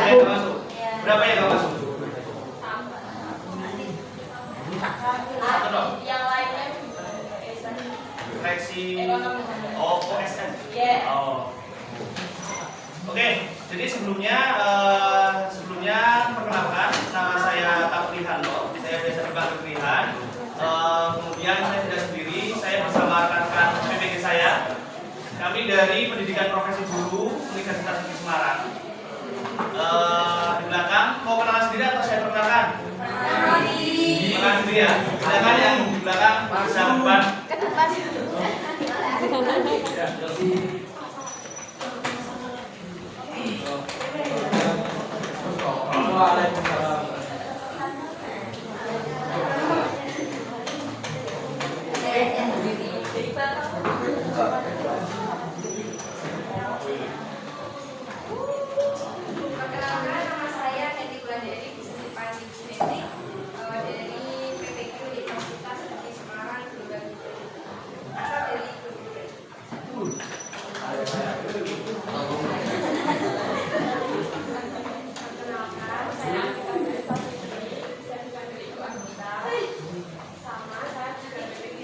yang nggak masuk? Berapa yang nggak masuk? Satu dong. Yang lainnya Koreksi. Oh, OSN. Oh. Oke, jadi sebelumnya perkenalkan, nama saya Taprihanto. Saya biasa dipanggil Prihan. Kemudian saya tidak sendiri, saya bersama rekan-rekan PPG saya. Kami dari Pendidikan Profesi Guru Universitas Negeri Semarang. Di belakang, mau kenalan sendiri atau saya perkenalkan? Kenalan sendiri ya. Silakan yang di belakang bisa ke depan. Perkenalkan, nama saya Fendi Wulandari, bisa dipanggil Fendi, dari PPG Universitas Negeri Semarang, asal dari Guru. Perkenalkan, saya Anita Putri, bisa dipanggil Ibu Anita. Sama, saya juga PPG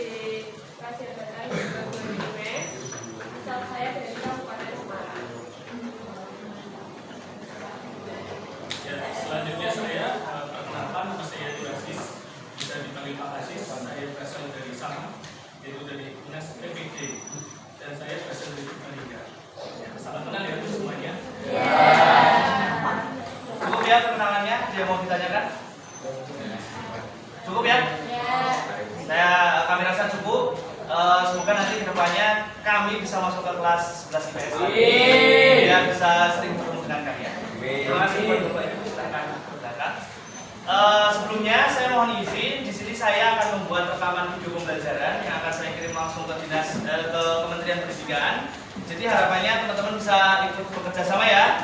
Pasir Badan UMS, asal saya dari Kabupaten Semarang. Ya, selanjutnya saya perkenalkan, nama saya Asis, bisa dipanggil Pak Asis. Saya berasal dari Sama, yaitu dari Dinas PPG, dan saya berasal dari Purbalingga. Ya, salam kenal ya semuanya. Cukup ya perkenalannya, ada yang mau ditanyakan? Cukup ya? Kami rasa cukup. Semoga nanti kedepannya kami bisa masuk ke kelas 11 IPS. Biar bisa sering bertemu dengan kalian. Terima kasih buat Bapak Ibu. Silakan. Sebelumnya saya mohon izin, di sini saya akan membuat rekaman video pembelajaran yang akan saya kirim langsung ke ke Kementerian Pendidikan. Jadi harapannya teman-teman bisa ikut bekerja sama ya.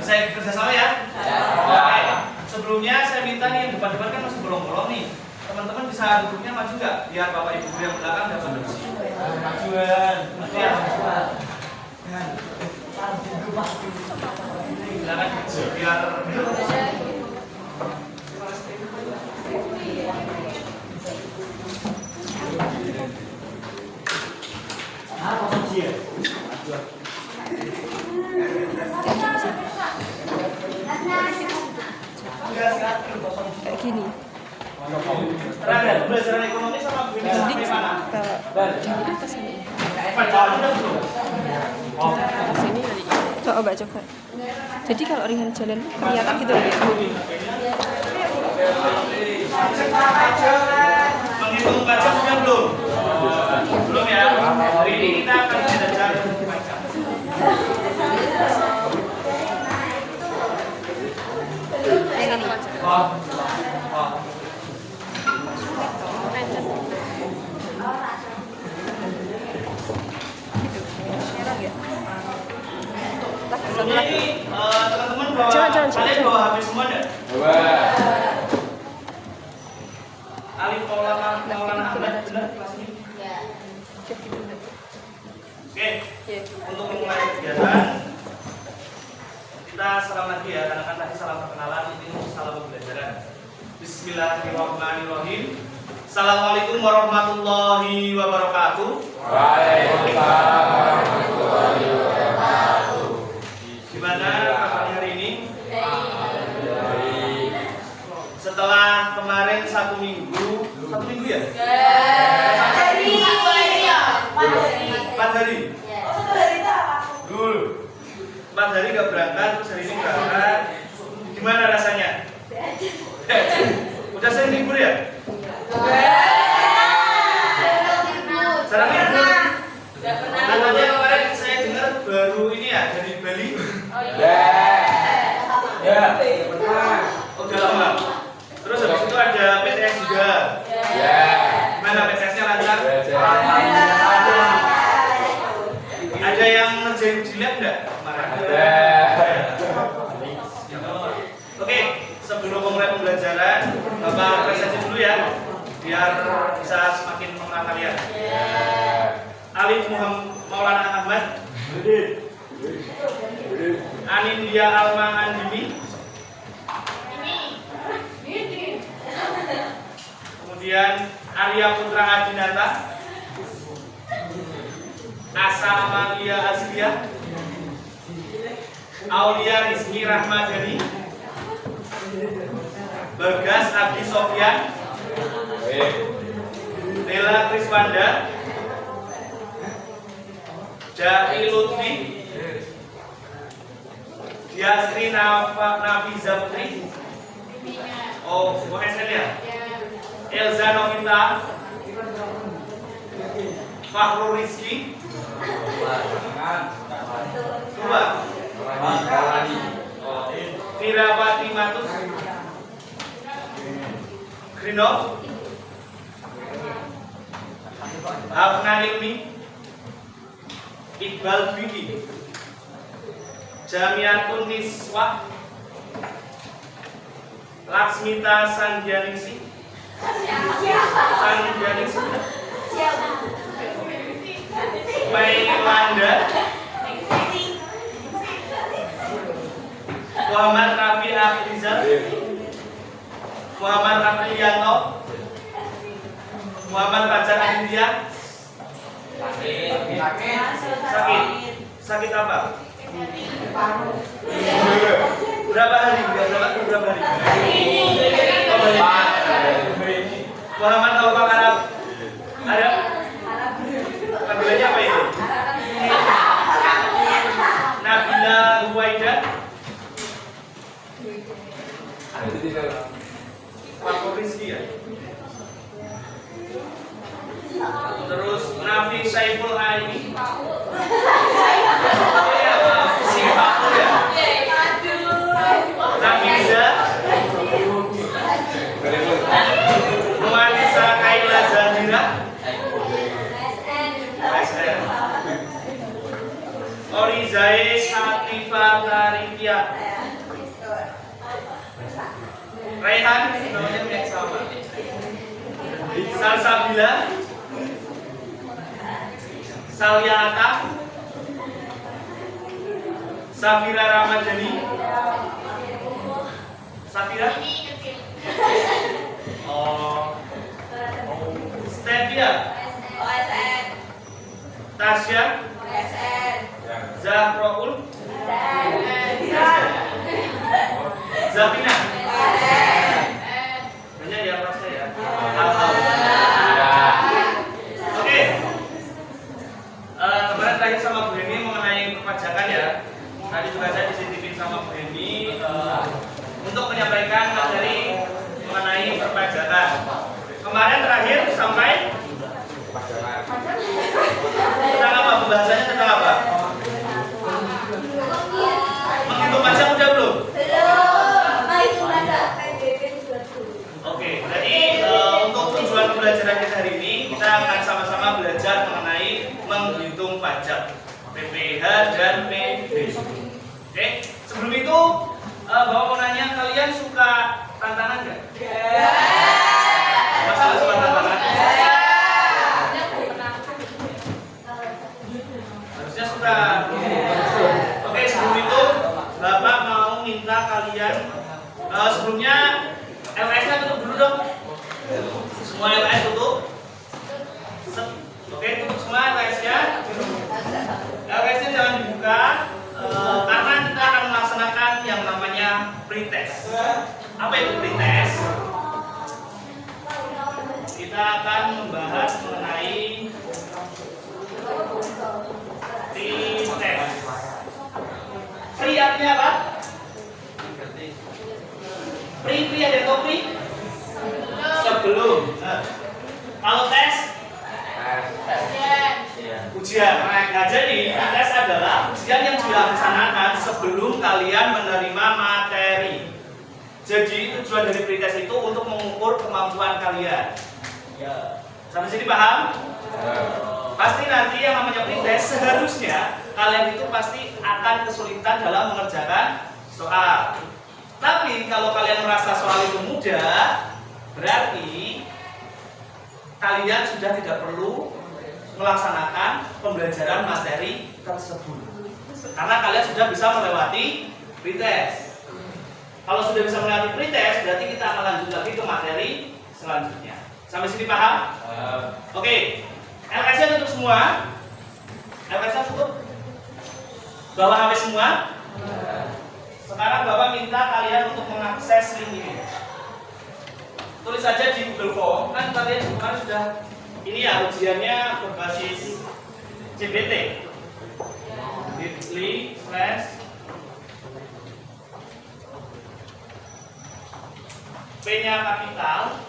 Bisa ikut bekerja sama ya. Oke. Sebelumnya saya minta nih yang depan-depan kan masih bolong-bolong nih. Teman-teman bisa duduknya maju nggak? Biar Bapak Ibu guru yang belakang dapat duduk. Majuan. Ya. Silakan biar kayak gini. terakhir pembelajaran ekonomi sama Bu ini sampai mana? Di atas ini. Panjangnya belum? Di atas ini tadi. Coba coba. Jadi kalau ringan jalan kelihatan gitu ya. Menghitung baca sudah belum? Belum ya? Hari ini kita akan belajar baca. Yang ini. Sebelumnya ini teman-teman bawa Jangan. kalian bawa HP semua enggak? Alif Maulana Ahmad benar kelas ini? Oke. Untuk memulai kegiatan kita salam lagi ya, karena kan tadi salam perkenalan, ini salam pembelajaran. Bismillahirrahmanirrahim. Assalamualaikum warahmatullahi wabarakatuh. Waalaikumsalam warahmatullahi wabarakatuh. Gimana kabarnya hari ini? Setelah kemarin satu minggu ya? 4 hari. Dulu 4 hari gak berangkat, terus hari ini berangkat. Gimana rasanya? Udah sering libur ya? Jarang libur. Katanya kemarin saya dengar baru ini ya dari Bali. Udah lama. Terus habis itu ada PTS juga. Gimana PTS-nya lancar? Ada yang ngerjain uji lab enggak kemarin? Oke, sebelum memulai pembelajaran, Bapak presentasi dulu ya, biar bisa semakin mengenal kalian. Alif Maulana Ahmad, Anindya Alma Andini. Kemudian Arya Putra Adinata, Asa Amalia Azlia, Aulia Rizky Rahmadani, Bagas Abdi Sofyan, Dela Kriswanda, Jai Lutfi, Diasri Nafiza Putri, oh bukan saya ya, Elza Novita, Fakhrul Rizki, dua, Firawati Matus, Grinov, Hafna Ilmi, Iqbal Bidi, Jamiatun Niswah, Laksmita Sanjaningsi, Mailanda, Muhammad Rafi Afrizal, Muhammad Rafianto, Muhammad Fajar Aditya. Sakit apa? Berapa hari? Berapa hari? Muhammad Taufik Arab. Ada? Panggilannya apa itu? Nabila Huwaida. Fakhrul Rizki ya. Terus Nafi Saiful Aini. Si Fakhrul ya. Nafiza. Nuanisa Kaila Zahira. Orizae Satifah Tarifia. Raihan, namanya yang sama. Salsabila, Salyata, Safira Ramadhani, Safira, Stevia, Tasya, Zahroul, Zafina. Banyak ya Mas ya. Oke. Kemarin terakhir sama Bu Heni mengenai perpajakan ya. Tadi juga saya disintipin sama Bu Heni untuk menyampaikan materi mengenai perpajakan. Kemarin terakhir sampai tentang apa? Pembahasannya tentang apa? Menghitung pajak udah belum? Oke, jadi untuk tujuan pembelajaran kita hari ini kita akan sama-sama belajar mengenai menghitung pajak PPh dan PB. Oke, sebelum itu Bapak mau nanya, kalian suka tantangan nggak? Masa nggak suka tantangan? Harusnya suka. Oke, sebelum itu Bapak mau minta kalian sebelumnya LS-nya tutup dulu dong. Semua LS tutup. Oke, tutup semua LS-nya. LS-nya jangan dibuka karena kita akan melaksanakan yang namanya pretest. Apa itu pretest? Kita akan membahas mengenai pretest. Pre artinya apa? Pri ada atau pri? Sebelum. Kalau tes? Ujian. Nah, jadi tes adalah ujian yang dilaksanakan sebelum kalian menerima materi. Jadi tujuan dari pretest itu untuk mengukur kemampuan kalian. Sampai sini paham? Pasti nanti yang namanya pretest seharusnya kalian itu pasti akan kesulitan dalam mengerjakan soal. Tapi kalau kalian merasa soal itu mudah, berarti kalian sudah tidak perlu melaksanakan pembelajaran materi tersebut. Karena kalian sudah bisa melewati pretest. Kalau sudah bisa melewati pretest, berarti kita akan lanjut lagi ke materi selanjutnya. Sampai sini paham? Oke. LKS-nya tutup semua. LKS-nya tutup. Bawa HP semua. Sekarang Bapak minta kalian untuk mengakses link ini. Tulis saja di Google Form. Kan kalian kemarin sudah ini ya ujiannya berbasis CBT. bit.ly/ P-nya kapital,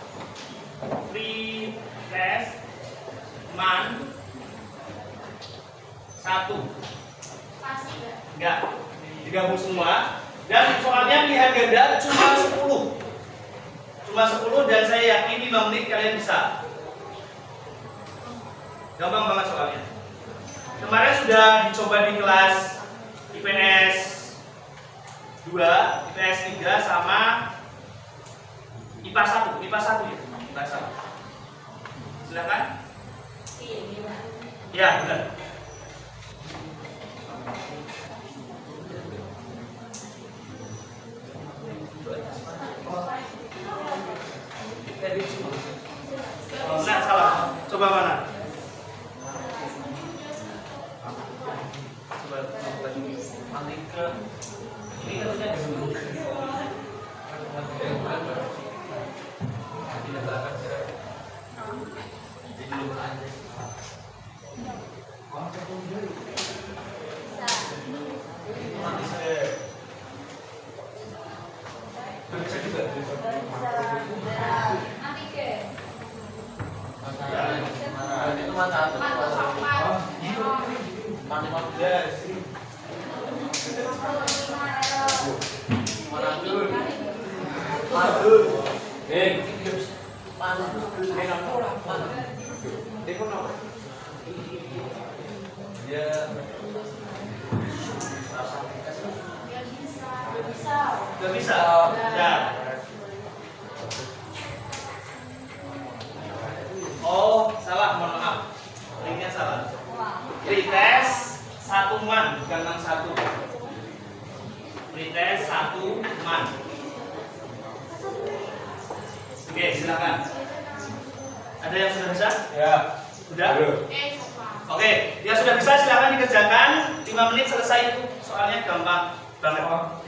pretest man 1. Pasti enggak? Enggak, digabung semua. Dan soalnya pilihan ganda cuma 10. Cuma 10 dan saya yakin 5 menit kalian bisa. Gampang banget soalnya. Kemarin sudah dicoba di kelas IPS 2, IPS 3 sama IPA 1, IPA 1 ya. IPA 1. Silakan. Ini, Pak. Ya, benar. Nah, salah. Coba mana? Coba nanti ke ini harusnya Gak bisa. Ya. Oh, salah, mohon maaf. Linknya salah. Pretest 1 man, bukan man 1. Pretest 1 man. Oke, silakan. Ada yang sudah bisa? Ya. Sudah? Coba. Oke, yang sudah bisa silakan dikerjakan. 5 menit selesai itu. Soalnya gampang banget.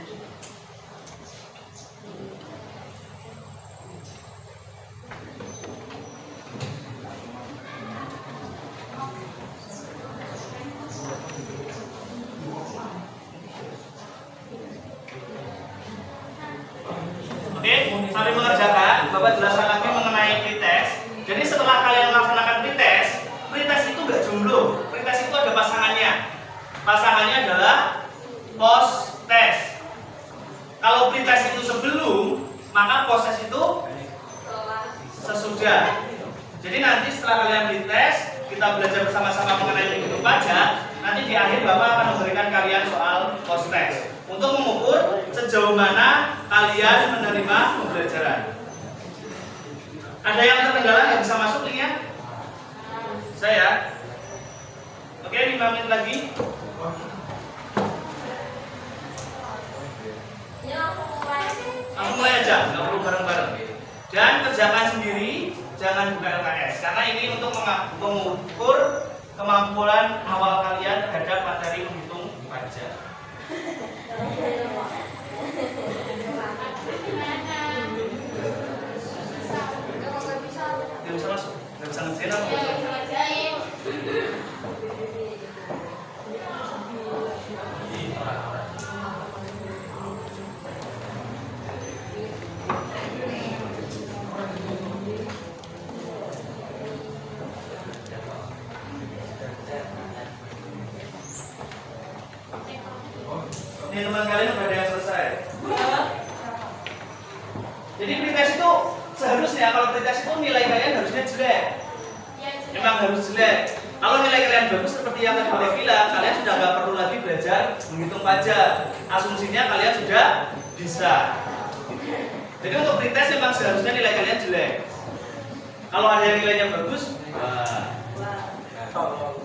Oke, sambil mengerjakan, Bapak jelaskan lagi mengenai pretest. Jadi setelah kalian melaksanakan pretest, pretest itu nggak jomblo. Pretest itu ada pasangannya. Pasangannya adalah post test. Kalau pretest itu sebelum, maka post test itu sesudah. Jadi nanti setelah kalian pretest, kita belajar bersama-sama mengenai menghitung pajak. Nanti di akhir Bapak akan memberikan kalian soal post test untuk mengukur sejauh mana kalian menerima pembelajaran. Ada yang terkendala nggak bisa masuk linknya? Saya. Oke, 5 menit lagi. Ya, aku mulai. Langsung mulai aja, nggak perlu bareng-bareng. Dan kerjakan sendiri, jangan buka LKS karena ini untuk mengukur kemampuan awal kalian terhadap materi menghitung pajak. Nggak bisa masuk, nggak bisa ngerjain apa? Ini teman kalian udah ada yang selesai. Jadi pretest itu seharusnya kalau pretest itu nilai kalian harusnya jelek. Memang harus jelek. Kalau nilai kalian bagus seperti yang tadi Boleh bilang, kalian sudah nggak perlu lagi belajar menghitung pajak. Asumsinya kalian sudah bisa. Jadi untuk pretest memang seharusnya nilai kalian jelek. Kalau ada yang nilainya bagus,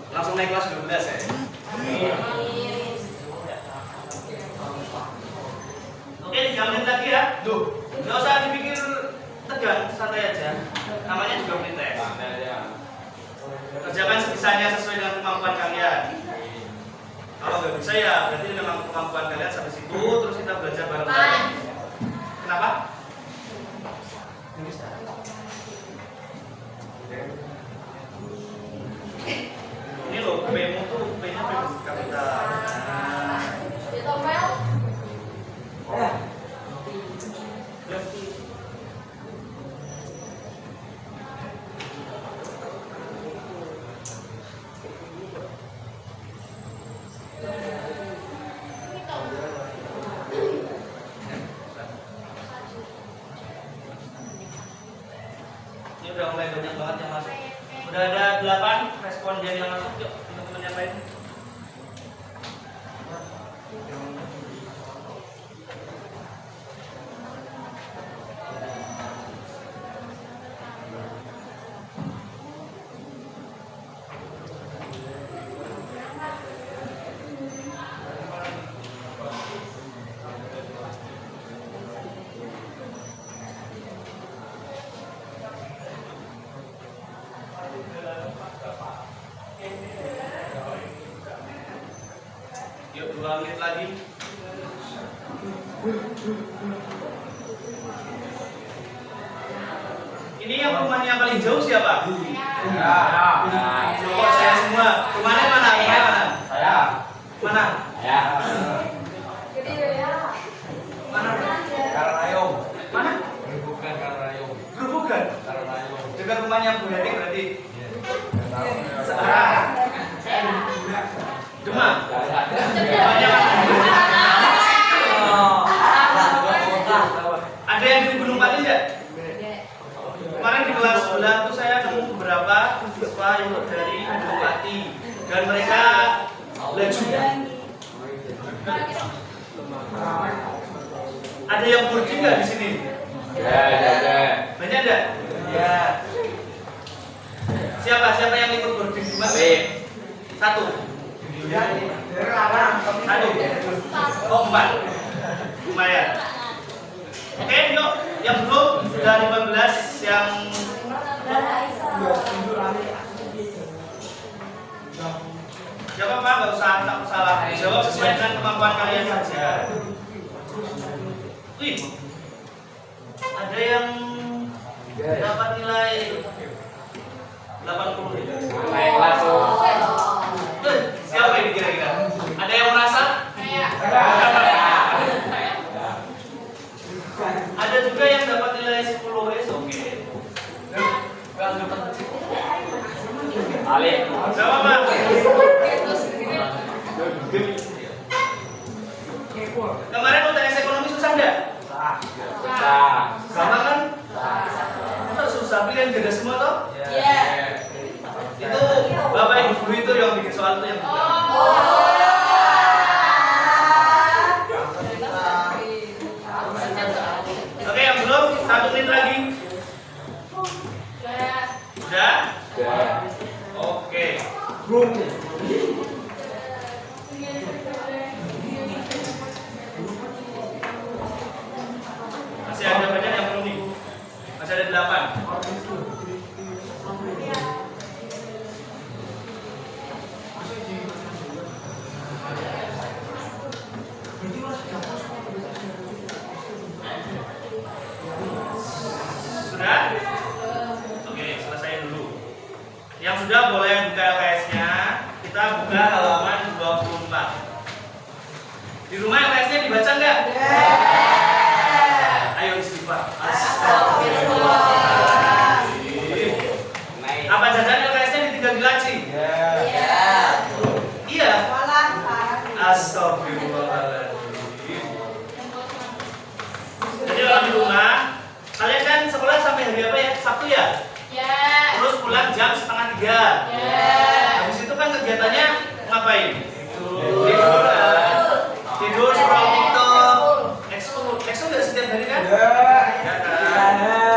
langsung naik kelas 12 ya. 3 menit lagi ya. Duh, nggak usah dipikir tegang, santai aja. Namanya juga pretest. Kerjakan sebisanya sesuai dengan kemampuan kalian. Kalau nggak bisa ya berarti memang kemampuan kalian sampai situ, terus kita belajar bareng-bareng. Kenapa? Ini loh, P-mu tuh P-nya P kapital. Ini udah mulai banyak banget yang masuk. Udah ada 8 responden yang masuk. Yuk, teman-teman yang lain. Yuk 2 menit lagi. Ini yang rumahnya paling jauh siapa? Coba saya semua. Rumahnya mana? Rumahnya mana? Saya. Mana? Ya. Mana? Karayong. Mana? Bukan Karayong. Gerobogan. Karayong. Dekat rumahnya Bu Heti berarti. Demak. Rumahnya mana? Ada yang di Gunung Pati enggak? Kemarin di kelas sebelah tuh saya nemu beberapa siswa yang dari Gunung Pati dan mereka laju. Ada yang boarding nggak di sini? Ya. Banyak enggak? Ya. Siapa yang ikut boarding di mana? Satu. Satu. Oh 4. Lumayan. Oke, yuk. Yang belum sudah 15 yang jawab apa? Nggak usah tak salah. Jawab sesuai dengan kemampuan kalian saja. Wih, ada yang dapat nilai 80. Naik kelas tuh. Siapa ini kira-kira? Ada yang merasa? Ada juga yang dapat nilai 10 oke. Ali. Jawab Pak. Kemarin UTS ekonomi susah enggak? Susah. Sama kan? Susah, pilihan ganda semua toh? Itu Bapak Ibu guru itu yang bikin soal itu yang Oke, yang belum 1 menit lagi. Udah? Oke. Masih ada banyak yang belum nih. Masih ada 8. Sudah? Oke, selesai dulu. Yang sudah boleh buka LKS-nya. Kita buka halaman 24. Di rumah LKS-nya dibaca nggak? Ayo istighfar. Astagfirullahaladzim. Apa jajan LKS-nya ditinggal di laci? Iya. Astagfirullahaladzim. Jadi kalau di rumah, kalian kan sekolah sampai hari apa ya? Sabtu ya? Terus pulang jam 2:30. Habis itu kan kegiatannya ngapain? Tidur, scroll TikTok. Ekskul nggak setiap hari kan? Ya kan?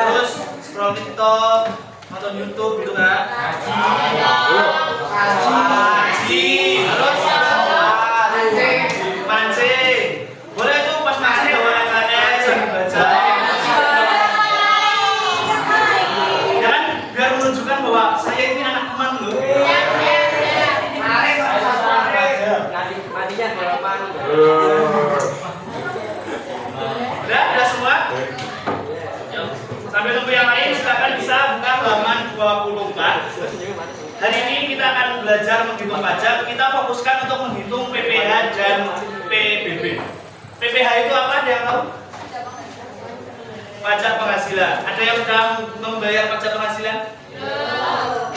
Terus scroll TikTok, nonton YouTube gitu kan? Ngaji. Terus mancing. Boleh tuh pas mancing bawa LKS. hari ini kita akan belajar menghitung pajak. Kita fokuskan untuk menghitung PPh dan PBB. PPh itu apa? Ada yang tahu? Pajak penghasilan. Ada yang sudah membayar pajak penghasilan?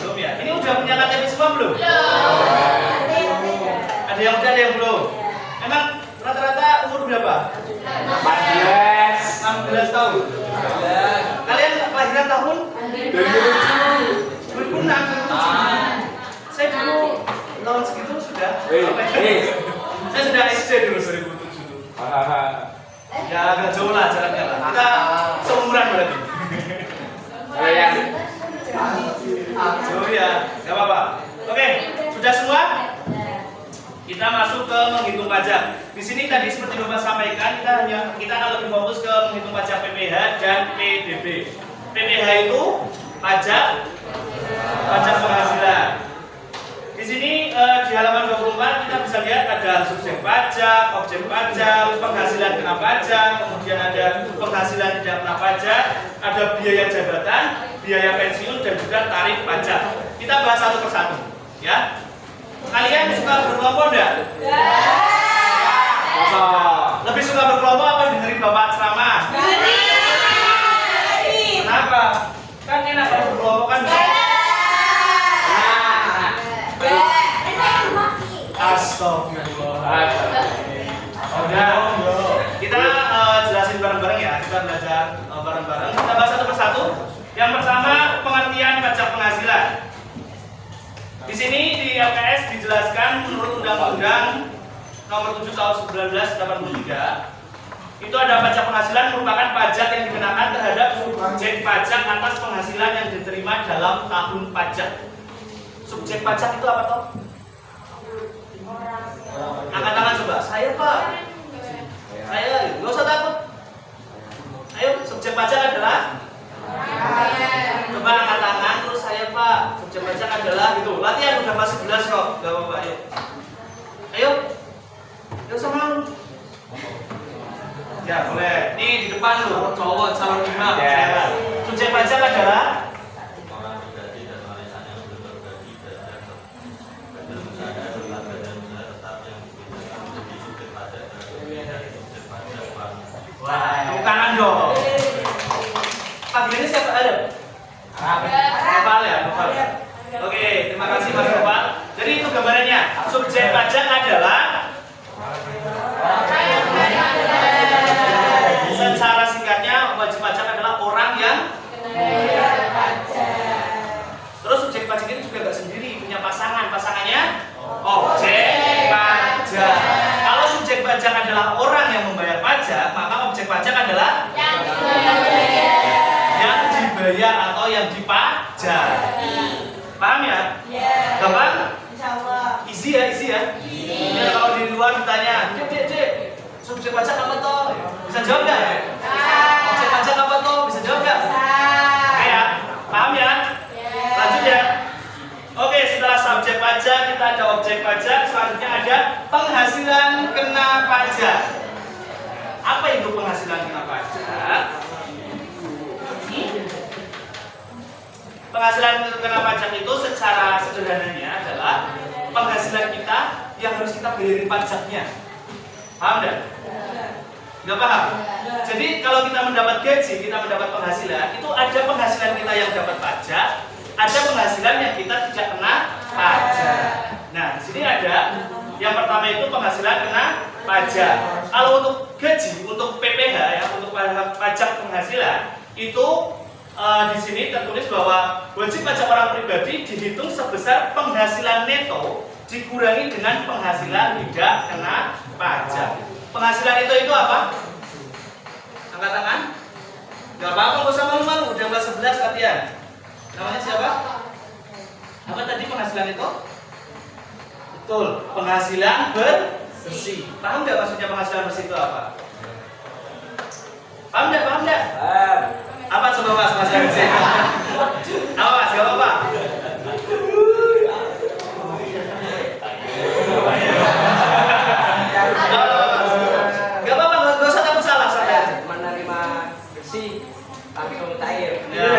Belum ya? Ini udah punya KTP semua belum? Ada yang udah, ada yang belum? Emang rata-rata umur berapa? 16 tahun. Kalian kelahiran tahun? 2006. Saya dulu tahun segitu sudah. Saya sudah SD dulu 2007. Ya agak jauh lah jaraknya lah. Kita seumuran berarti. Jauh ya, nggak apa-apa. Oke, sudah semua? Kita masuk ke menghitung pajak. Di sini tadi seperti Bapak sampaikan, kita akan lebih fokus ke menghitung pajak PPh dan PBB. PPh itu pajak penghasilan. Di sini di halaman 24 kita bisa lihat ada subjek pajak, objek pajak, penghasilan kena pajak, kemudian ada penghasilan tidak kena pajak, ada biaya jabatan, biaya pensiun dan juga tarif pajak. Kita bahas satu persatu, ya. Kalian suka berkelompok enggak? Lebih suka berkelompok apa dengerin Bapak ceramah? Kenapa? Kan enak kalau berkelompok kan. Astagfirullah. Udah. Kita jelasin bareng-bareng ya. Kita belajar bareng-bareng. Kita bahas satu persatu. Yang pertama, pengertian pajak penghasilan. Di sini di LKS dijelaskan menurut Undang-Undang Nomor 7 Tahun 1983 itu ada pajak penghasilan merupakan pajak yang dikenakan terhadap subjek pajak atas penghasilan yang diterima dalam tahun pajak. Subjek pajak itu apa toh? Angkat tangan coba. Saya Pak. Saya, nggak usah takut. Ayo, subjek pajak adalah. Coba angkat tangan terus saya Pak. Subjek pajak adalah gitu. Latihan udah masuk jelas kok. Gak apa-apa. Ayo. Ayo. Yuk sama. Ya boleh. Nih di depan lu cowok calon imam. Subjek pajak adalah tepuk tangan dong. Panggilannya siapa ada? Bapak ya, Bapak. Oke, terima kasih Mas Bapak. Jadi itu gambarannya. Subjek pajak adalah secara singkatnya wajib pajak adalah orang yang terus subjek pajak itu juga nggak sendiri, punya pasangan. Pasangannya objek pajak. Kalau subjek pajak adalah orang yang membayar pajak, maka objek pajak adalah yang dibayar atau yang dipajak. Paham ya? Gampang? Easy ya, easy ya. Ya kalau di luar ditanya, Dek, subjek pajak apa toh? Bisa jawab nggak? Objek pajak apa toh? Bisa jawab nggak? Kayak, paham ya? Lanjut ya. Oke, setelah subjek pajak kita ada objek pajak, selanjutnya ada penghasilan kena pajak. Apa itu penghasilan kena pajak? Penghasilan kena pajak itu secara sederhananya adalah penghasilan kita yang harus kita bayarin pajaknya. Paham enggak? Enggak paham? Jadi kalau kita mendapat gaji, kita mendapat penghasilan, itu ada penghasilan kita yang dapat pajak, ada penghasilan yang kita tidak kena pajak. Nah, di sini ada yang pertama itu penghasilan kena pajak. Kalau untuk gaji, untuk PPh ya, untuk pajak penghasilan itu di sini tertulis bahwa wajib pajak orang pribadi dihitung sebesar penghasilan neto dikurangi dengan penghasilan tidak kena pajak. Penghasilan itu apa? Angkat tangan. Gak apa-apa, gak usah malu-malu. Udah kelas 11 latihan. Namanya siapa? Apa tadi penghasilan itu? Betul, penghasilan bersih. Paham nggak maksudnya penghasilan bersih itu apa? Paham nggak? Paham nggak? Apa coba Mas penghasilan bersih? Apa Mas? Gak apa-apa. Gak apa-apa, gak usah takut salah saya. Menerima bersih langsung cair. Ya.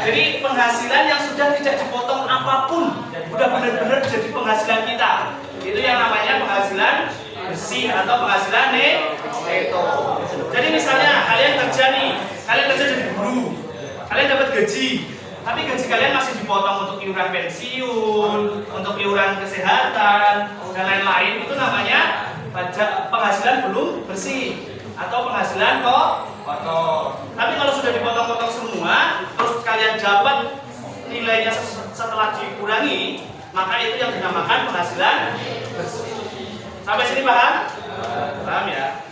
Jadi penghasilan yang sudah tidak dipotong apapun atau penghasilan neto. Jadi misalnya kalian kerja jadi guru, kalian dapat gaji, tapi gaji kalian masih dipotong untuk iuran pensiun, untuk iuran kesehatan dan lain-lain, itu namanya pajak penghasilan belum bersih atau penghasilan kotor. Tapi kalau sudah dipotong-potong semua, terus kalian dapat nilainya setelah dikurangi, maka itu yang dinamakan penghasilan bersih. Sampai sini paham? Paham ya?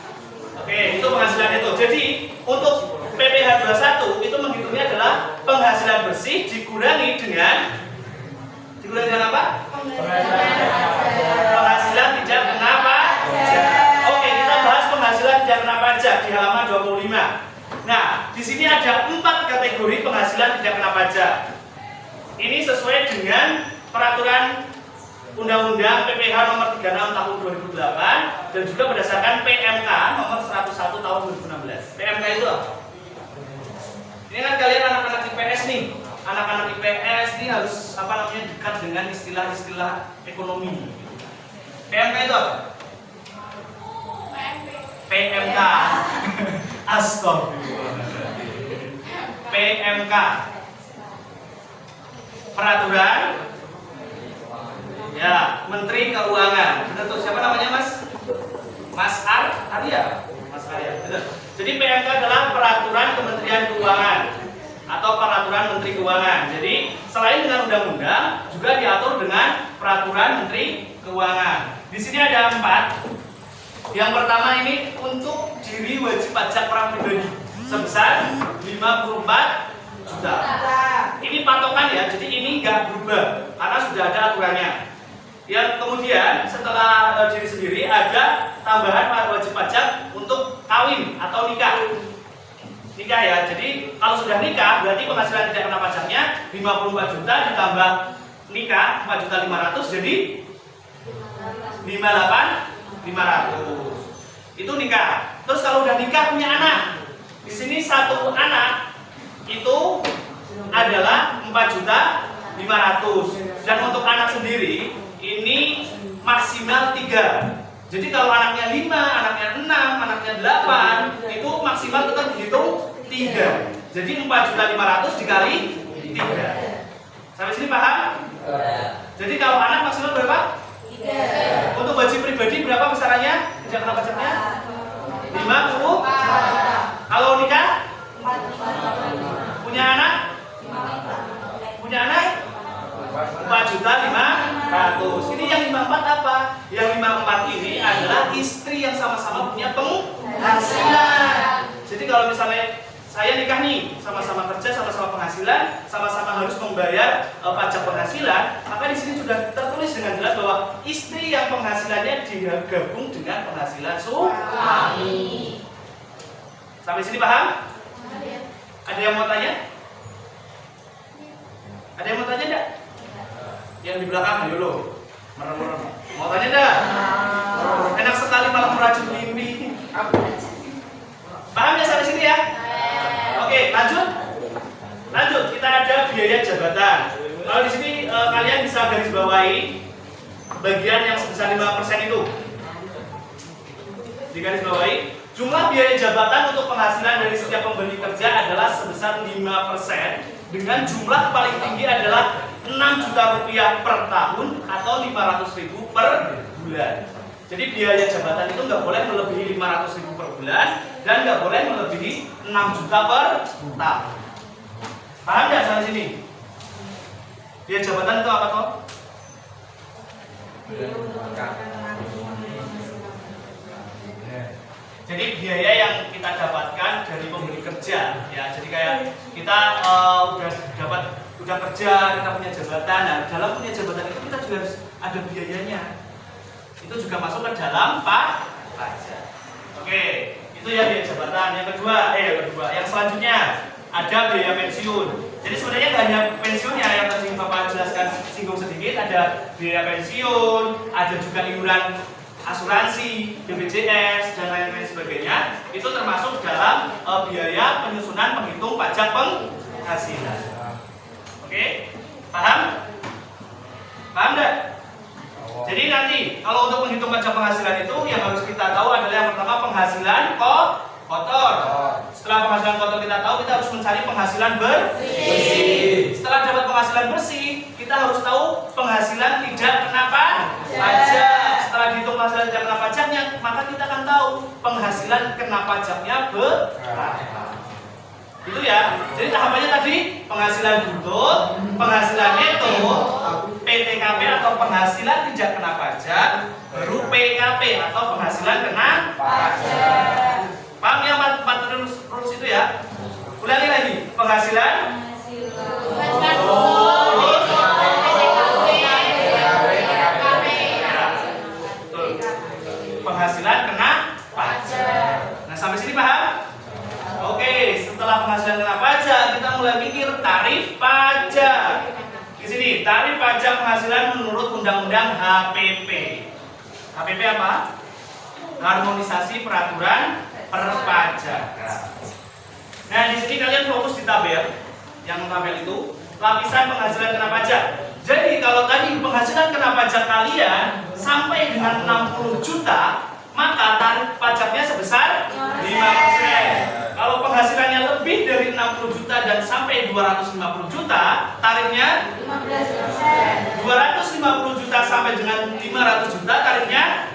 Oke, itu penghasilan itu. Jadi untuk PPh 21 itu menghitungnya adalah penghasilan bersih dikurangi dengan apa? Penghasilan tidak kena pajak. Oke, kita bahas penghasilan tidak kena pajak di halaman 25. Nah, di sini ada 4 kategori penghasilan tidak kena pajak. Ini sesuai dengan peraturan Undang-Undang PPh nomor 36 tahun 2008 dan juga berdasarkan PMK nomor 101 tahun 2016. PMK itu apa? Ini kan kalian anak-anak IPS nih. Anak-anak IPS ini harus dekat dengan istilah-istilah ekonomi. PMK itu apa? PMK. Astagfirullah. PMK. Peraturan ya, Menteri Keuangan. Benar tuh, siapa namanya Mas? Mas Arya. Mas Arya. Benar. Jadi PMK adalah peraturan Kementerian Keuangan atau peraturan Menteri Keuangan. Jadi selain dengan undang-undang, juga diatur dengan peraturan Menteri Keuangan. Di sini ada 4. Yang pertama ini untuk diri wajib pajak orang pribadi sebesar 54 juta. Ini patokan ya, jadi ini nggak berubah karena sudah ada aturannya. Yang kemudian setelah diri sendiri ada tambahan wajib pajak untuk kawin atau nikah. Nikah ya, jadi kalau sudah nikah berarti penghasilan tidak kena pajaknya 54 juta ditambah nikah 4.500.000 jadi 58.500. Itu nikah. Terus kalau udah nikah punya anak, di sini satu anak itu adalah 4.500.000 dan untuk anak sendiri ini maksimal 3. Jadi kalau anaknya 5, anaknya 6, anaknya 8 itu maksimal tetap dihitung 3. Jadi 4.500.000 dikali 3. Sampai sini paham? Jadi kalau anak maksimal berapa? 3. Untuk gaji pribadi berapa besarannya? Tidak kena pajaknya? 50. Kalau nikah? Punya anak? Punya anak? 4.500.000. Ini yang 54 apa? Yang 54 ini adalah istri yang sama-sama punya penghasilan. Jadi kalau misalnya saya nikah nih, sama-sama kerja, sama-sama penghasilan, sama-sama harus membayar pajak penghasilan, maka di sini sudah tertulis dengan jelas bahwa istri yang penghasilannya digabung dengan penghasilan suami. Sampai sini paham? Ada yang mau tanya? Ada yang mau tanya enggak? Yang di belakang ayo lo. Merem-merem. Mau tanya enggak? Enak sekali malah meracun mimpi. Paham ya sampai sini ya? Oke, lanjut. Lanjut, kita ada biaya jabatan. Kalau di sini kalian bisa garis bawahi bagian yang sebesar 5% itu. Di garis bawahi, jumlah biaya jabatan untuk penghasilan dari setiap pemberi kerja adalah sebesar 5% dengan jumlah paling tinggi adalah 6 juta rupiah per tahun atau 500.000 per bulan. Jadi biaya jabatan itu nggak boleh melebihi 500.000 per bulan dan nggak boleh melebihi 6 juta per tahun. Paham nggak sampai sini? Biaya jabatan itu apa toh? Jadi biaya yang kita dapatkan dari pemberi kerja, ya. Jadi kayak kita udah kerja, kita punya jabatan. Nah, dalam punya jabatan itu kita juga harus ada biayanya. Itu juga masuk ke dalam pajak. Oke, itu ya biaya jabatan. Yang kedua, yang selanjutnya ada biaya pensiun. Jadi sebenarnya nggak hanya pensiunnya yang tadi Bapak jelaskan singgung sedikit, ada biaya pensiun, ada juga iuran asuransi, BPJS dan lain-lain sebagainya. Itu termasuk dalam biaya penyusunan penghitung pajak penghasilan. Oke, paham? Paham nggak? Jadi nanti kalau untuk menghitung pajak penghasilan itu yang harus kita tahu adalah yang pertama penghasilan kotor. Setelah penghasilan kotor kita tahu, kita harus mencari penghasilan bersih. Setelah dapat penghasilan bersih, kita harus tahu penghasilan tidak kena pajak. Setelah dihitung penghasilan tidak kena pajaknya, maka kita akan tahu penghasilan kena pajaknya berapa. Gitu ya. Jadi tahapannya tadi penghasilan bruto, penghasilan neto, PTKP atau penghasilan tidak kena pajak, baru PKP atau penghasilan kena pajak. Paham ya empat rules itu ya? Ulangi lagi. Penghasilan penghasilan kena pajak. Nah, sampai sini paham? Oke, setelah penghasilan kena pajak, kita mulai mikir tarif pajak. Di sini, tarif pajak penghasilan menurut Undang-Undang HPP. HPP apa? Harmonisasi Peraturan Perpajakan. Nah, di sini kalian fokus di tabel. Yang tabel itu lapisan penghasilan kena pajak. Jadi kalau tadi penghasilan kena pajak kalian sampai dengan 60 juta, maka tarif pajaknya sebesar 5%. Kalau penghasilannya lebih dari 60 juta dan sampai 250 juta, tarifnya 15%. 250 juta sampai dengan 500 juta, tarifnya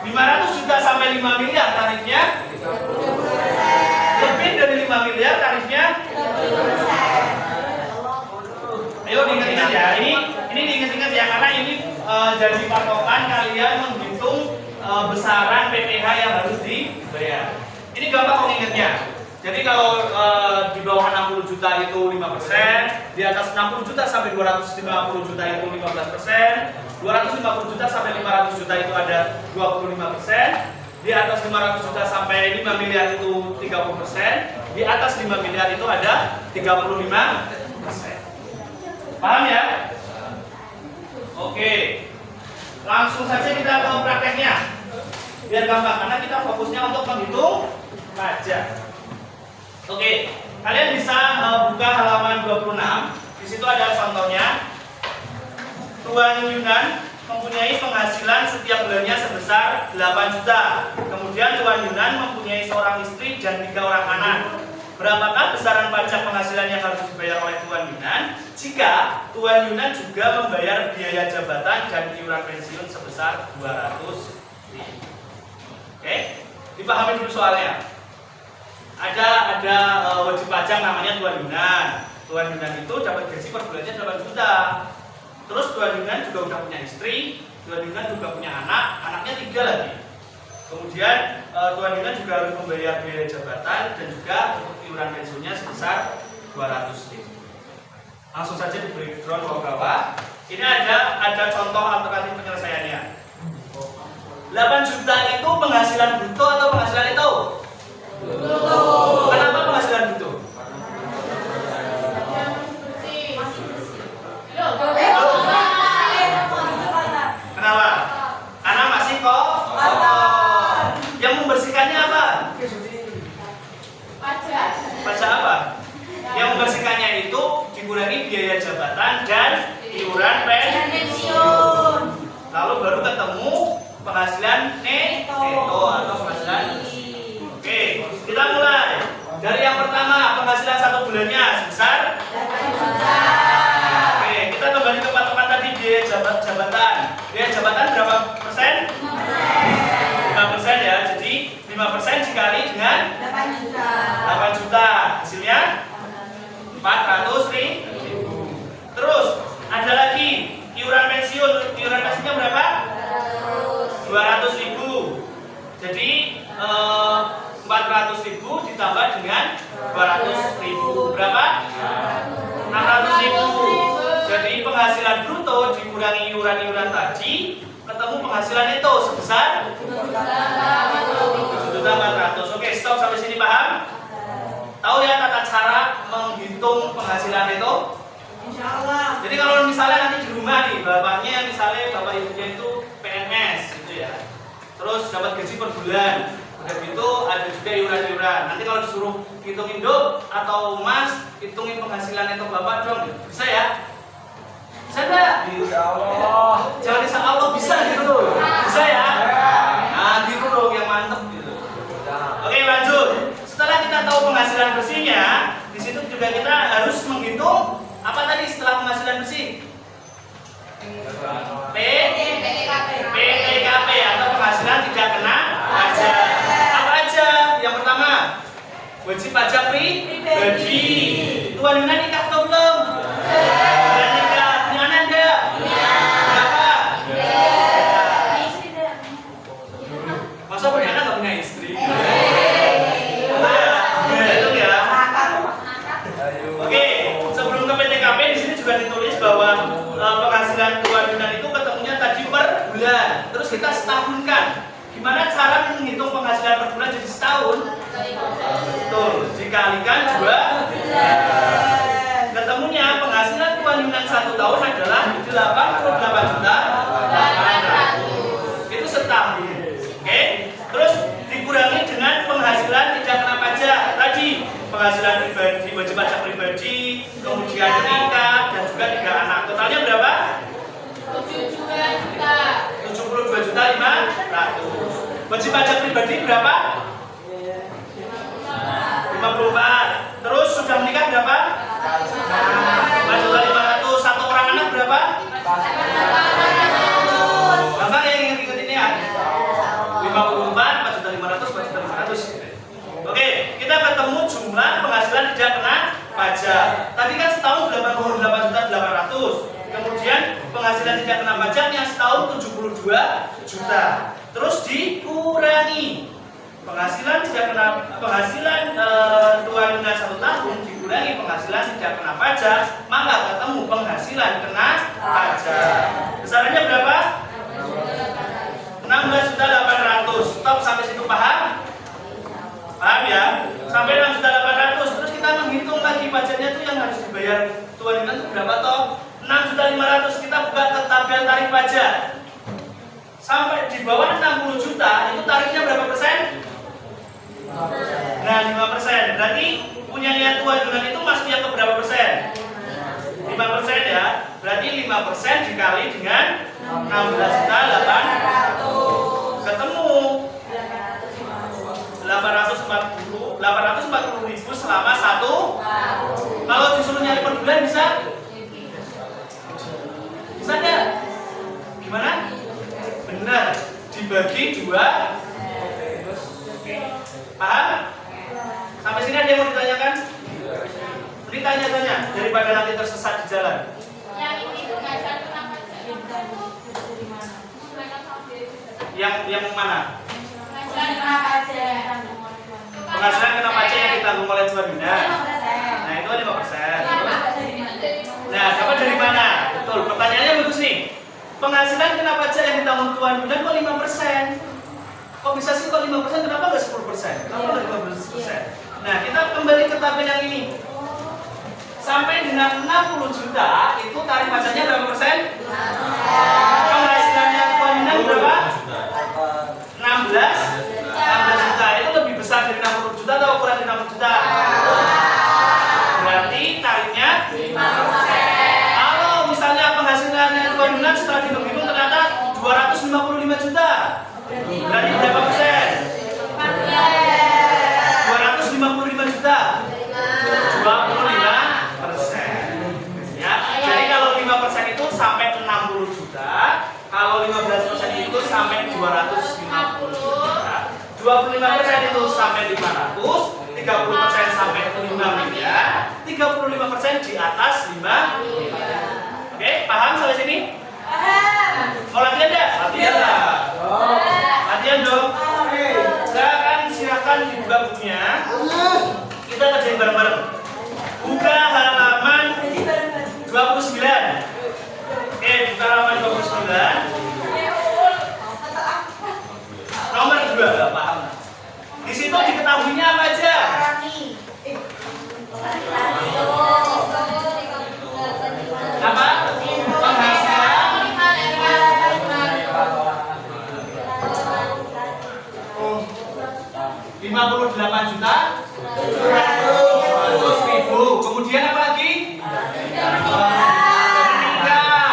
500 juta sampai 5 miliar, tarifnya 30%. Lebih dari 5 miliar, tarifnya 30%. Ayo diingat-ingat ya, ini diingat-ingat ya, karena ini jadi patokan kalian menghitung besaran PPh yang harus dibayar. Ini gampang kok ingatnya. Jadi kalau di bawah 60 juta itu 5%, di atas 60 juta sampai 250 juta itu 15%, 250 juta sampai 500 juta itu ada 25%, di atas 500 juta sampai 5 miliar itu 30%, di atas 5 miliar itu ada 35%. Paham ya? Oke. Langsung saja kita ke prakteknya. Biar gampang, karena kita fokusnya untuk menghitung pajak. Oke, kalian bisa buka halaman 26. Di situ ada contohnya. Tuan Yunan mempunyai penghasilan setiap bulannya sebesar 8 juta. Kemudian Tuan Yunan mempunyai seorang istri dan 3 orang anak. Berapakah besaran pajak penghasilan yang harus dibayar oleh Tuan Yunan jika Tuan Yunan juga membayar biaya jabatan dan iuran pensiun sebesar 200.000? Oke, dipahami dulu soalnya. Ada wajib pajak namanya Tuan Yunan. Tuan Yunan itu dapat gaji per bulannya 8 juta. Terus Tuan Yunan juga udah punya istri, Tuan Yunan juga punya anak, anaknya 3 lagi. Kemudian Tuan Yunan juga harus membayar biaya jabatan dan juga untuk iuran pensiunnya sebesar 200.000. Langsung saja di breakdown bawah. Ini ada contoh alternatif penyelesaiannya. 8 juta itu penghasilan bruto atau penghasilan itu? Bruto. Kenapa penghasilan bruto? Kenapa? Karena masih kotor. Yang membersihkannya apa? Pajak apa? Yang membersihkannya itu dikurangi biaya jabatan dan iuran pensiun. Lalu baru ketemu penghasilan neto atau penghasilan bersih. Oke, kita mulai dari yang pertama, penghasilan 1 bulannya sebesar 8 juta. Oke, kita kembali ke patokan tadi biaya jabatan. Biaya jabatan berapa persen? 5% ya. Jadi 5% dikali dengan 8 juta. 8 juta. Hasilnya 400.000. Terus ada lagi iuran pensiun. Iuran pensiunnya berapa? 200.000. Jadi 400.000 ditambah dengan 200.000 berapa? 600.000. Jadi penghasilan bruto dikurangi iuran-iuran tadi, ketemu penghasilan neto sebesar 7.400. Oke, stop sampai sini paham? Tahu ya tata cara menghitung penghasilan neto? Insyaallah. Jadi kalau misalnya nanti di rumah nih, bapaknya misalnya bapak ibunya itu PNS gitu ya. Terus dapat gaji per bulan. Udah gitu ada juga iuran-iuran. Nanti kalau disuruh hitungin Dok atau Mas, hitungin penghasilan neto Bapak dong. Bisa ya? Bisa nggak? Insya Allah. Jangan insya Allah, bisa gitu loh. Bisa ya? Nah gitu dong yang mantep gitu. Oke lanjut. Setelah kita tahu penghasilan bersihnya, di situ juga kita harus menghitung apa tadi setelah penghasilan bersih? PTKP atau penghasilan tidak kena pajak. Apa aja? Yang pertama, wajib pajak pribadi. Tuan Yunan nikah atau belum? Sudah nikah. Punya anak enggak? Berapa? Masa punya anak nggak punya istri? Itu ya. Oke, sebelum ke PTKP di sini juga ditulis bahwa penghasilan Tuan Yunan itu ketemunya tadi per bulan. Terus kita setahunkan. Gimana cara menghitung penghasilan per bulan jadi setahun? Betul, dikalikan 2 ketemunya penghasilan Tuan Yunan 1 tahun adalah 88 juta 800. Itu setahun. Oke. Terus dikurangi dengan penghasilan tidak kena pajak. Tadi penghasilan pribadi, wajib pajak pribadi, kemudian nikah dan juga 3 anak. Totalnya berapa? 72 juta 500. Wajib pajak pribadi berapa? 54. Terus sudah menikah berapa? 4 juta 500. Satu orang anak berapa? Gampang ya ingat-ingat ini ya. 54, 4 juta 500, 4 juta 500. Oke, kita ketemu jumlah penghasilan tidak kena pajak. Tadi kan setahun 88 juta 800. Kemudian penghasilan tidak kena pajaknya setahun 72 juta. Terus dikurangi penghasilan tidak kena Tuan Yunan 1 tahun dikurangi penghasilan tidak kena pajak, maka ketemu penghasilan kena pajak. Besarannya berapa? 16 juta 800. Stop sampai situ, paham? Paham ya? Sampai 6 juta 800. Terus kita menghitung lagi pajaknya tuh yang harus dibayar Tuan Yunan itu berapa toh? 6 juta 500. Kita buka ke tabel tarif pajak. Sampai di bawah 60 juta itu tarifnya berapa persen? Nah 5%. Berarti punyanya Tuan Yunan itu masuknya ke berapa persen? 5% ya. Berarti 5% dikali dengan 16 juta 800. Ketemu 840 ribu selama 1. Kalau disuruh nyari per bulan bisa? Bisa nggak? Gimana? Benar, dibagi 2. Paham? Sampai sini ada yang mau ditanyakan? Ini tanya-tanya daripada nanti tersesat di jalan. Yang mana? Penghasilan kena pajak yang ditanggung oleh Tuan Yunan. Nah itu 5%. Nah dapat dari mana? Betul. Pertanyaannya bagus nih. Penghasilan kena pajak yang ditanggung Tuan Yunan kok 5%? Kok bisa sih kok 5%? Kenapa nggak 10%? Kenapa nggak 15%? Nah kita kembali ke tabel yang ini. Sampai dengan 60 juta itu tarif pajaknya berapa persen? Penghasilannya Tuan Yunan berapa? 16 juta. Itu lebih besar dari 60 juta atau kurang dari 60 juta? Berarti tarifnya 5%. Kalau misalnya penghasilannya Tuan Yunan setelah dihitung ternyata 255 juta. Berarti berapa persen? 255 juta. 25%. Ya. Jadi kalau 5% itu sampai 60 juta, kalau 15% itu sampai 250 juta, 25% itu sampai 500, 30% sampai 5 miliar, 35% di atas 5 miliar. Oke, paham sampai sini? Paham. Mau latihan enggak? Latihan lah. Latihan dong. Silakan dibuka bukunya. Kita kerjain bareng-bareng. Buka halaman 29. Oke, buka halaman 29. Nomor 2, enggak paham. Di situ diketahuinya apa aja? Apa? Penghasilan 58 juta 100 ribu. Kemudian apa lagi? Nikah.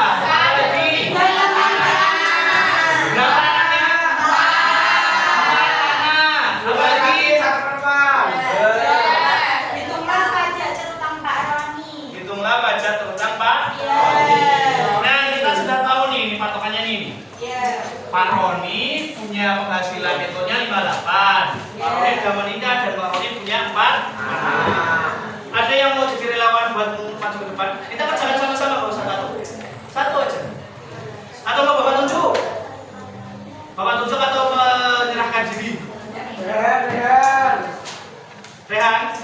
kan?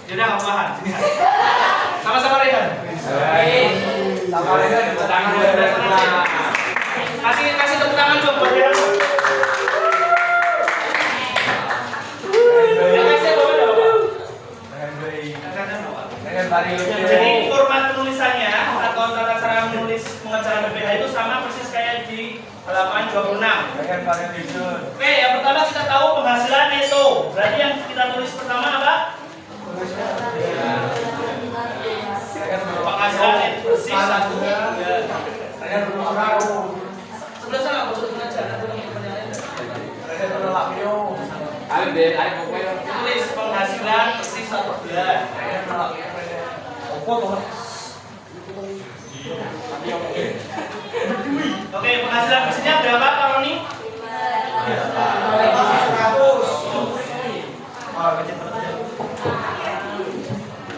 Yaudah kamu makan sini. Sama-sama Rehan. Sama Rehan tepuk tangan. Kasih tepuk tangan dong buat Rehan. Jadi format penulisannya atau tata cara menulis pengacara BPH itu sama persis kayak di halaman 26. Oke, yang pertama kita tahu penghasilan neto. Berarti yang kita tulis pertama apa? Penghasilan neto persis 1. Sebelah sana aku tulis pengacara. Tulis penghasilan persis 1 bulan. Oke, penghasilan persisnya berapa Pak Roni? 500.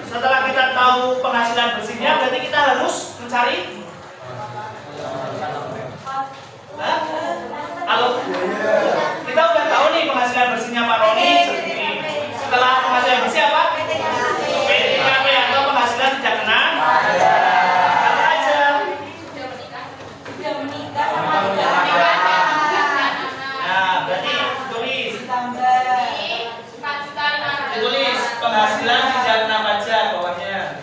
Setelah kita tahu penghasilan bersihnya, berarti kita harus mencari. Kalau kita udah tahu nih penghasilan bersihnya Pak Roni, setelah penghasilan bersih apa? PTKP atau penghasilan tidak kena. Apa aja? Nah, berarti ditulis penghasilan tidak kena pajak bawahnya.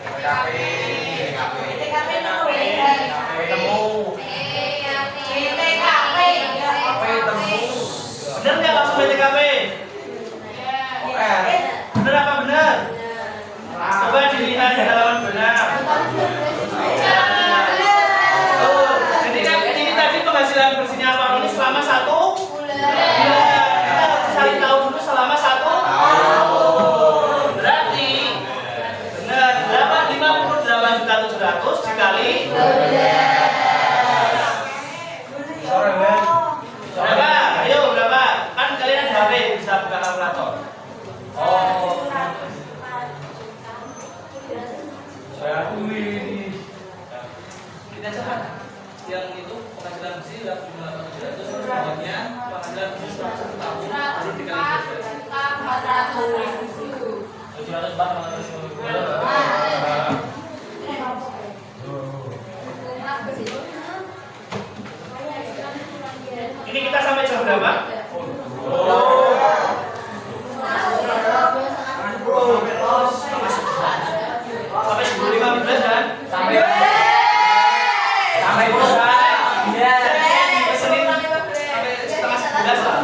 Bener nggak langsung BTKP? Bener apa bener? Coba dilihat di halaman benar. Jadi kan ini tadi penghasilan bersihnya Pak Roni selama 1 bulan. Kita harus cari tahu dulu selama 1 tahun. Berarti benar berapa? 58.700 dikali berapa? Ayo berapa? Kan kalian ada HP bisa buka kalkulator. Kita cepat. Yang itu penghasilan bersih 58.700 bawahnya penghasilan bersih selama 1 tahun baru dikali 700. Ini kita sampai jam berapa? Sampai 10.15 kan? Sampai Senin sampai setengah 11 lah.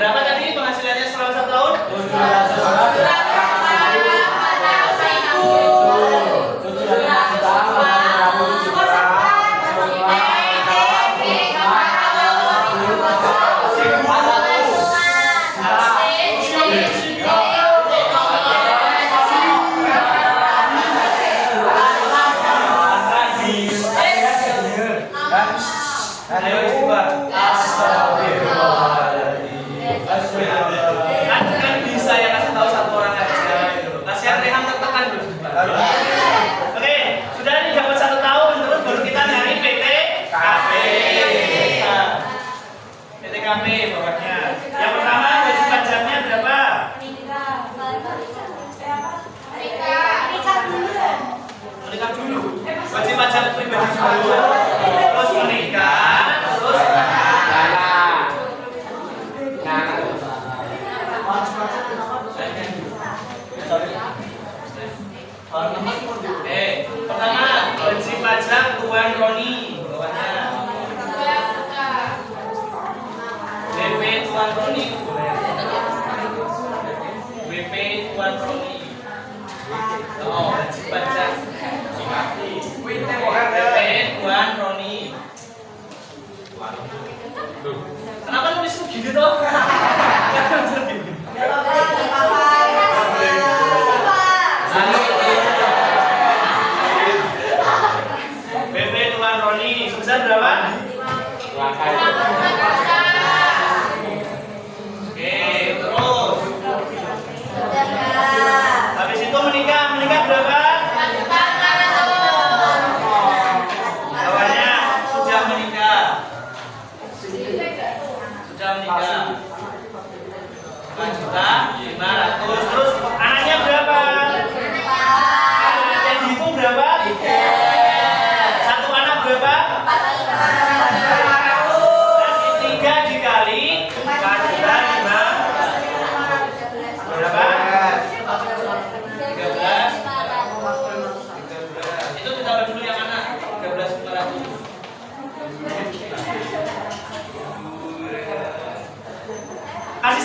Berapa tadi penghasilannya selama 1 tahun? 700. Ayo istighfar. Kan bisa ya kasih tahu satu orang aja. Kasihan Rehan tertekan dulu. Oke, sudah ini dapat 1 tahun terus baru kita nyari PTKP. PTKP bawahnya. Yang pertama wajib pajaknya berapa? Menikah dulu. Wajib pajak pribadi dulu. Terus menikah, terus pertama wajib pajak Tuan Roni bawahnya. WP Tuan Roni. WP Tuan Roni. Oh, wajib pajak. WP Tuan Roni. Kenapa nulis begini toh? BP Tuan Roni sebesar berapa? Oke, terus. Habis itu menikah berapa?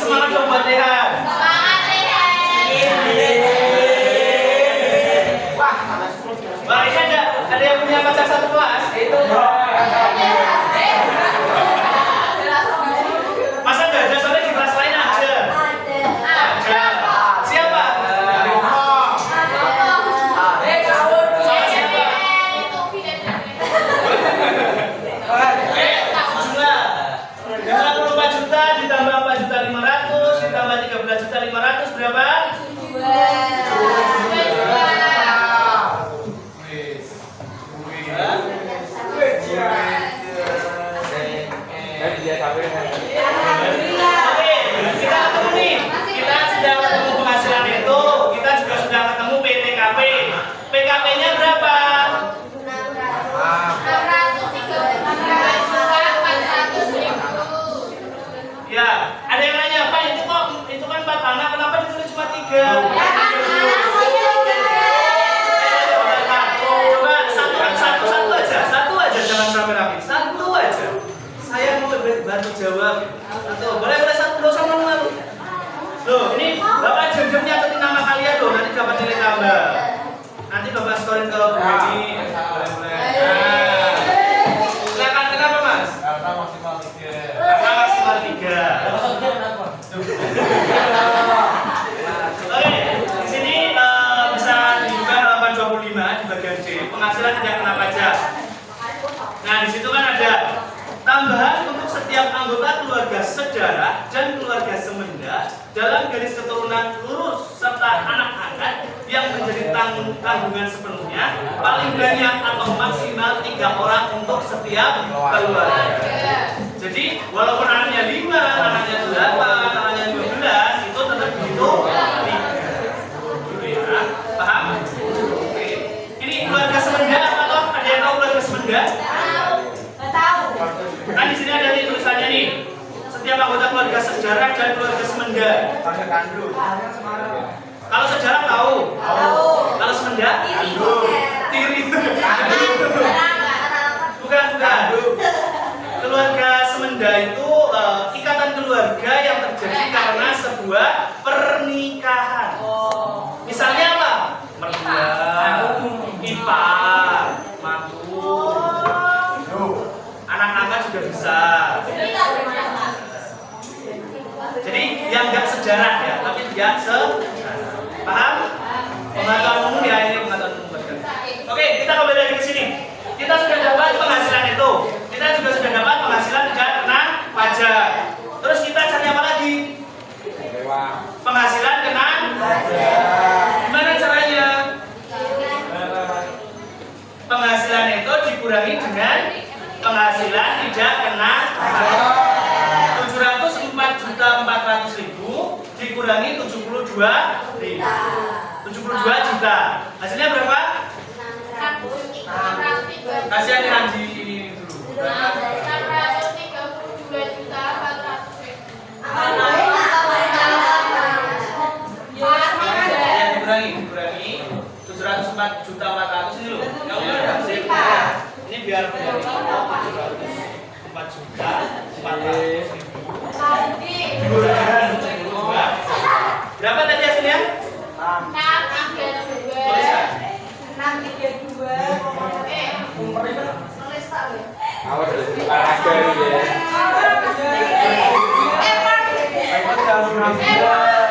semangat dong buat Rehan. Wah, ini ada yang punya pacar satu kelas? Itu. Masa nggak ada? Soalnya di kelas lain aja. Ada. Siapa? Jumlah 54 juta ditambah 4.500.000 ditambah 13.500.000 berapa? Oke, kita ketemu nih. Kita sudah ketemu penghasilan itu. Kita juga sudah ketemu PTKP. PKP-nya berapa? Ya, ada yang nanya, Pak, itu kan 4 anak, kenapa ditulis cuma 3? Coba satu aja, jangan rame-rame. Satu aja. Saya mau bantu jawab. Satu, boleh satu, dosa malu. Loh, ini Bapak jam-jamnya nyatetin nama kalian loh, nanti dapat nilai tambah. Nanti Bapak storin ke Bu Edi. Boleh. Silakan, kenapa Mas? Karena maksimal 3. Karena maksimal 3. Oke, di sini bisa dibuka halaman 25 di bagian C. Penghasilan tidak kena pajak. Nah, di situ kan ada tambahan untuk setiap anggota keluarga sejarah dan keluarga semenda dalam garis keturunan lurus serta anak angkat yang menjadi tanggungan sepenuhnya paling banyak atau maksimal 3 orang untuk setiap keluarga. Jadi walaupun anaknya 5, anaknya 8, anaknya 12 itu tetap dihitung 3. Ya, paham? Oke. Ini keluarga semenda atau ada yang tahu keluarga semenda? Kan di sini ada nih tulisannya nih. Setiap anggota keluarga sejarah dan keluarga semenda. Kalau sejarah tahu? Kalau semenda? Tiri. Bukan. Keluarga semenda itu ikatan keluarga yang terjadi karena sebuah pernikahan. Misalnya apa? Mertua, ipar, mantu. Anak angkat juga bisa. Jadi yang nggak sejarah ya, tapi dia paham? Pengetahuan umum ya, ini pengetahuan umum. Oke, kita kembali lagi ke sini. Kita sudah dapat penghasilan itu. Kita juga sudah dapat penghasilan tidak kena pajak. Terus kita cari apa lagi? Penghasilan kena pajak. Gimana caranya? Penghasilan itu dikurangi dengan penghasilan tidak kena pajak. 704.400.000 dikurangi 72 juta. Hasilnya berapa? Kasihan yang di ini dulu. 632.400. Ya, dikurangi 704.400.000 ini loh. Ini biar